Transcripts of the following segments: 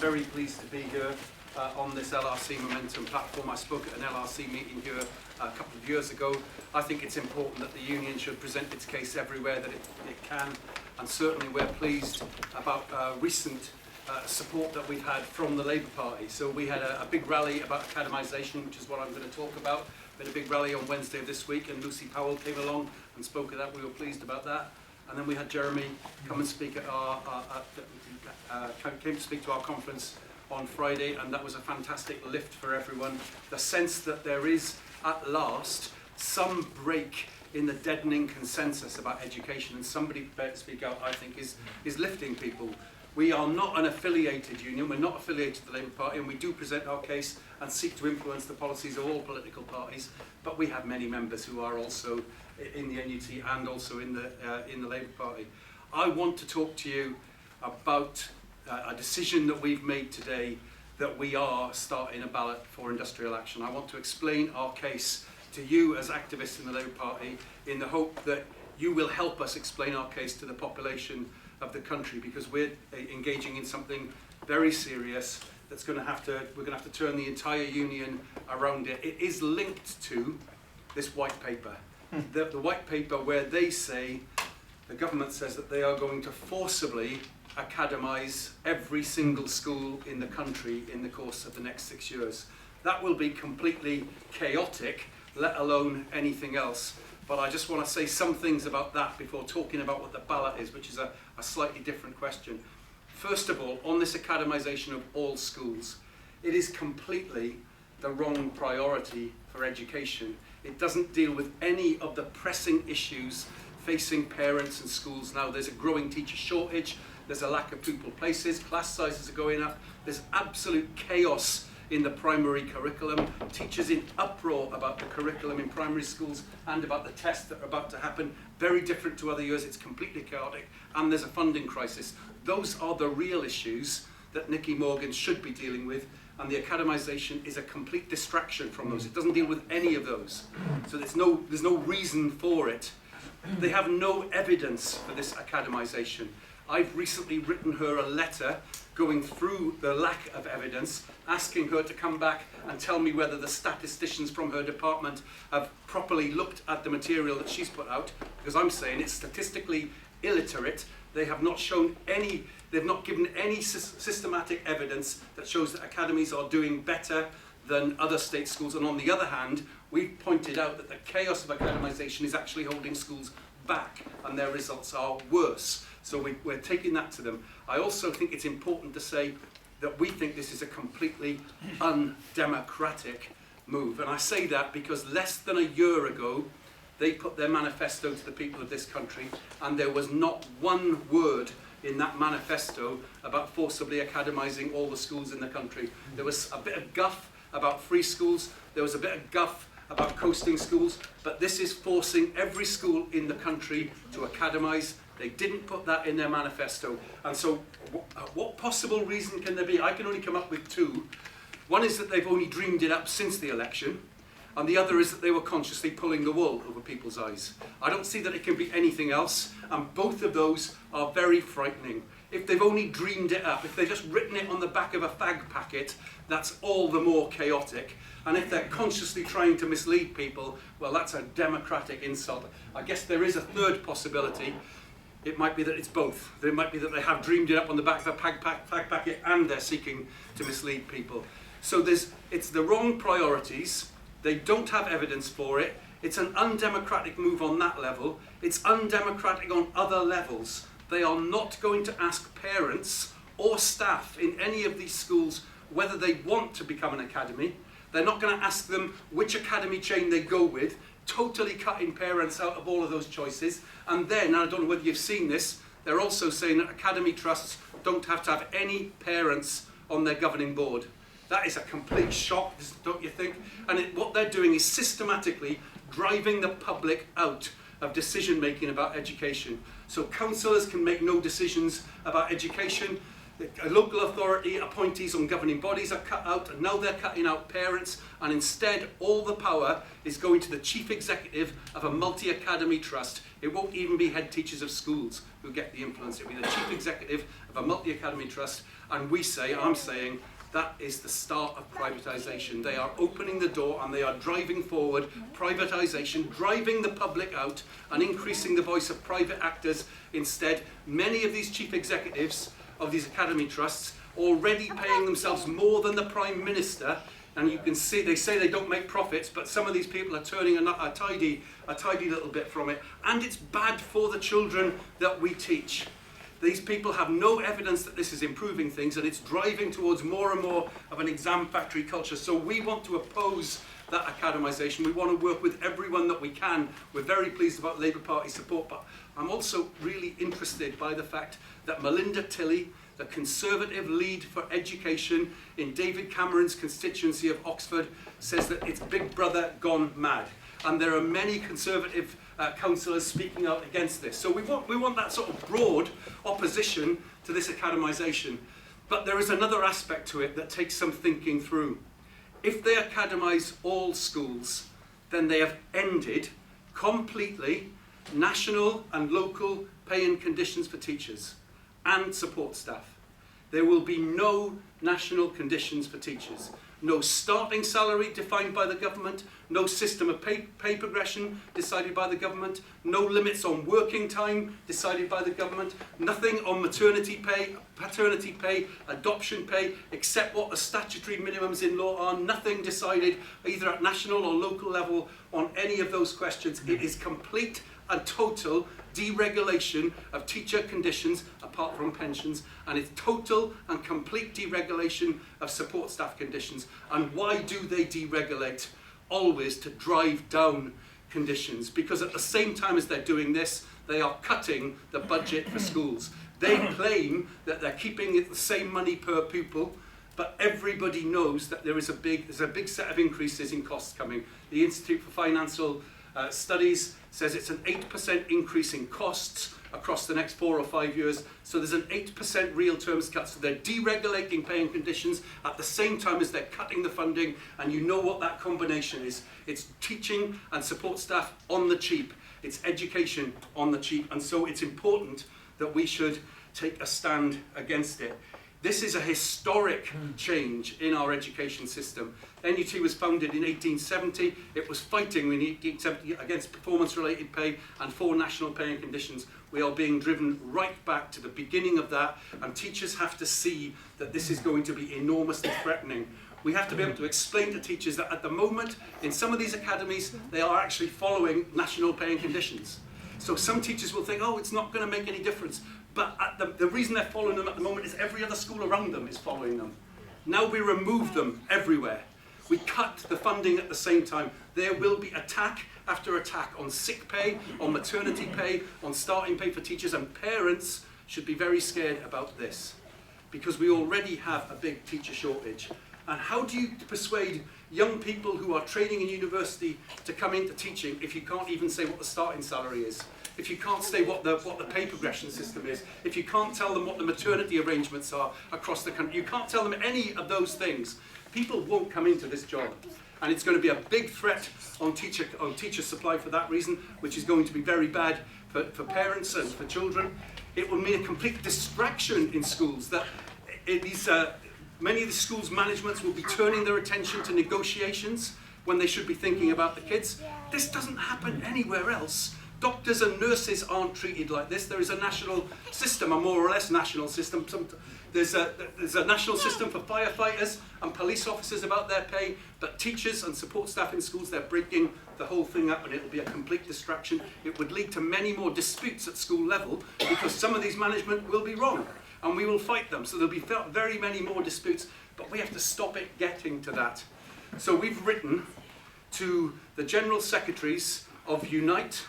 very pleased to be here on this LRC Momentum platform. I spoke at an LRC meeting here a couple of years ago. I think it's important that the union should present its case everywhere that it can, and certainly we're pleased about recent support that we've had from the Labour Party. So we had a big rally about academisation, which is what I'm going to talk about. We had a big rally on Wednesday of this week, and Lucy Powell came along and spoke at that. We were pleased about that. And then we had Jeremy come and speak at came to speak to our conference on Friday, and that was a fantastic lift for everyone. The sense that there is, at last, some break in the deadening consensus about education, and somebody prepared to speak out, I think, is lifting people. We are not an affiliated union, we're not affiliated to the Labour Party, and we do present our case and seek to influence the policies of all political parties, but we have many members who are also in the NUT and also in the Labour Party. I want to talk to you about a decision that we've made today, that we are starting a ballot for industrial action. I want to explain our case to you as activists in the Labour Party in the hope that you will help us explain our case to the population of the country, because we're engaging in something very serious that's we're going to have to turn the entire union around it. It is linked to this white paper. The white paper where they say, the government says that they are going to forcibly academise every single school in the country in the course of the next 6 years. That will be completely chaotic, let alone anything else. But I just want to say some things about that before talking about what the ballot is, which is a slightly different question. First of all, on this academisation of all schools, it is completely the wrong priority for education. It doesn't deal with any of the pressing issues facing parents and schools now. There's a growing teacher shortage, there's a lack of pupil places, class sizes are going up, there's absolute chaos in the primary curriculum, teachers in uproar about the curriculum in primary schools and about the tests that are about to happen. Very different to other years, it's completely chaotic, and there's a funding crisis. Those are the real issues that Nicky Morgan should be dealing with, and the academisation is a complete distraction from those. It doesn't deal with any of those, so there's no reason for it. They have no evidence for this academisation. I've recently written her a letter going through the lack of evidence, asking her to come back and tell me whether the statisticians from her department have properly looked at the material that she's put out, because I'm saying it's statistically illiterate. They have not shown any, they've not given any systematic evidence that shows that academies are doing better than other state schools. And on the other hand, we've pointed out that the chaos of academisation is actually holding schools back, and their results are worse. So we're taking that to them. I also think it's important to say that we think this is a completely undemocratic move. And I say that because less than a year ago, they put their manifesto to the people of this country, and there was not one word in that manifesto about forcibly academising all the schools in the country. There was a bit of guff about free schools, there was a bit of guff about coasting schools, but this is forcing every school in the country to academise. They didn't put that in their manifesto. And so what possible reason can there be? I can only come up with two. One is that they've only dreamed it up since the election, and the other is that they were consciously pulling the wool over people's eyes. I don't see that it can be anything else, and both of those are very frightening. If they've only dreamed it up, if they've just written it on the back of a fag packet, that's all the more chaotic. And if they're consciously trying to mislead people, well, that's a democratic insult. I guess there is a third possibility. It might be that it's both. It might be that they have dreamed it up on the back of a fag packet and they're seeking to mislead people. So it's the wrong priorities. They don't have evidence for it. It's an undemocratic move on that level. It's undemocratic on other levels. They are not going to ask parents or staff in any of these schools whether they want to become an academy. They're not going to ask them which academy chain they go with, totally cutting parents out of all of those choices. And then, I don't know whether you've seen this, they're also saying that academy trusts don't have to have any parents on their governing board. That is a complete shock, don't you think? And what they're doing is systematically driving the public out of decision making about education. So councillors can make no decisions about education. Local authority appointees on governing bodies are cut out, and now they're cutting out parents, and instead all the power is going to the chief executive of a multi-academy trust. It won't even be head teachers of schools who get the influence. It'll be the chief executive of a multi-academy trust, and I'm saying, that is the start of privatisation. They are opening the door and they are driving forward privatisation, driving the public out and increasing the voice of private actors instead. Many of these chief executives of these academy trusts already paying themselves more than the Prime Minister, and you can see they say they don't make profits, but some of these people are turning a tidy little bit from it, and it's bad for the children that we teach. These people have no evidence that this is improving things, and it's driving towards more and more of an exam factory culture. So we want to oppose that academisation. We want to work with everyone that we can. We're very pleased about Labour Party support, but I'm also really interested by the fact that Melinda Tilley, the Conservative lead for education in David Cameron's constituency of Oxford, says that it's Big Brother gone mad. And there are many Conservative councillors speaking out against this. So we want that sort of broad opposition to this academisation. But there is another aspect to it that takes some thinking through. If they academise all schools, then they have ended completely national and local pay and conditions for teachers and support staff. There will be no national conditions for teachers. No starting salary defined by the government, no system of pay progression decided by the government, no limits on working time decided by the government, nothing on maternity pay, paternity pay, adoption pay, except what the statutory minimums in law are, nothing decided either at national or local level on any of those questions. It is complete and total deregulation of teacher conditions apart from pensions, and it's total and complete deregulation of support staff conditions. And why do they deregulate? Always to drive down conditions, because at the same time as they're doing this, they are cutting the budget for schools. They claim that they're keeping it the same money per pupil, but everybody knows that there's a big set of increases in costs coming. The Institute for Financial Studies says it's an 8% increase in costs across the next 4 or 5 years. So there's an 8% real terms cut. So they're deregulating pay and conditions at the same time as they're cutting the funding. And you know what that combination is. It's teaching and support staff on the cheap. It's education on the cheap. And so it's important that we should take a stand against it. This is a historic change in our education system. NUT was founded in 1870. It was fighting in 1870 against performance-related pay and for national pay and conditions. We are being driven right back to the beginning of that, and teachers have to see that this is going to be enormously threatening. We have to be able to explain to teachers that at the moment, in some of these academies, they are actually following national pay and conditions. So some teachers will think, oh, it's not going to make any difference. But the reason they're following them at the moment is every other school around them is following them. Now we remove them everywhere. We cut the funding at the same time. There will be attack after attack on sick pay, on maternity pay, on starting pay for teachers, and parents should be very scared about this, because we already have a big teacher shortage. And how do you persuade young people who are training in university to come into teaching if you can't even say what the starting salary is? If you can't say what the pay progression system is, if you can't tell them what the maternity arrangements are across the country, you can't tell them any of those things, people won't come into this job. And it's going to be a big threat on teacher supply for that reason, which is going to be very bad for parents and for children. It will mean a complete distraction in schools. That many of the schools' managements will be turning their attention to negotiations when they should be thinking about the kids. This doesn't happen anywhere else. Doctors and nurses aren't treated like this. There is a national system, a more or less national system. There's a national system for firefighters and police officers about their pay, but teachers and support staff in schools, they're breaking the whole thing up, and it'll be a complete distraction. It would lead to many more disputes at school level, because some of these management will be wrong, and we will fight them. So there'll be very many more disputes, but we have to stop it getting to that. So we've written to the General Secretaries of Unite,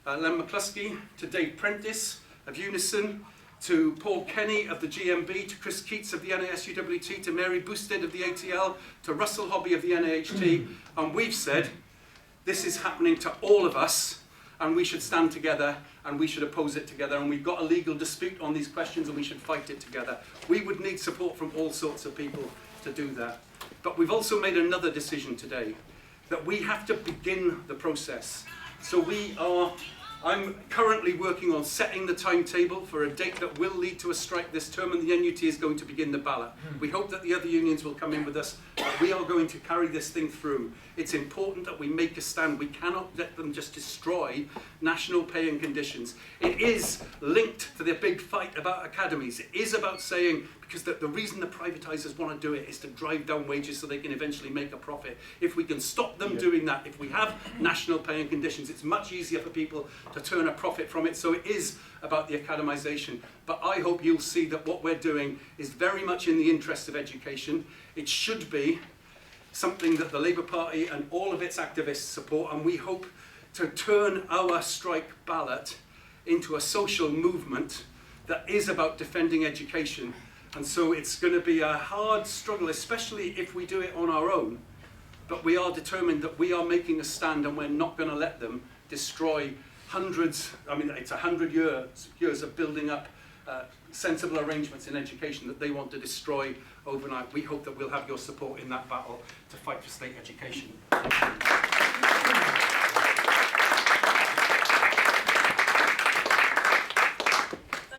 Len McCluskey, to Dave Prentice of Unison, to Paul Kenny of the GMB, to Chris Keats of the NASUWT, to Mary Boosted of the ATL, to Russell Hobby of the NAHT, and we've said this is happening to all of us, and we should stand together and we should oppose it together, and we've got a legal dispute on these questions and we should fight it together. We would need support from all sorts of people to do that. But we've also made another decision today, that we have to begin the process. So I'm currently working on setting the timetable for a date that will lead to a strike this term, and the NUT is going to begin the ballot. We hope that the other unions will come in with us, but we are going to carry this thing through. It's important that we make a stand. We cannot let them just destroy national pay and conditions. It is linked to the big fight about academies. It is about saying, because the reason the privatisers want to do it is to drive down wages so they can eventually make a profit. If we can stop them doing that, if we have national pay and conditions, it's much easier for people to turn a profit from it. So it is about the academisation. But I hope you'll see that what we're doing is very much in the interest of education. It should be something that the Labour Party and all of its activists support, and we hope to turn our strike ballot into a social movement that is about defending education. And so it's going to be a hard struggle, especially if we do it on our own. But we are determined that we are making a stand, and we're not going to let them destroy hundreds, it's 100 years of building up sensible arrangements in education that they want to destroy overnight. We hope that we'll have your support in that battle to fight for state education. Thank you.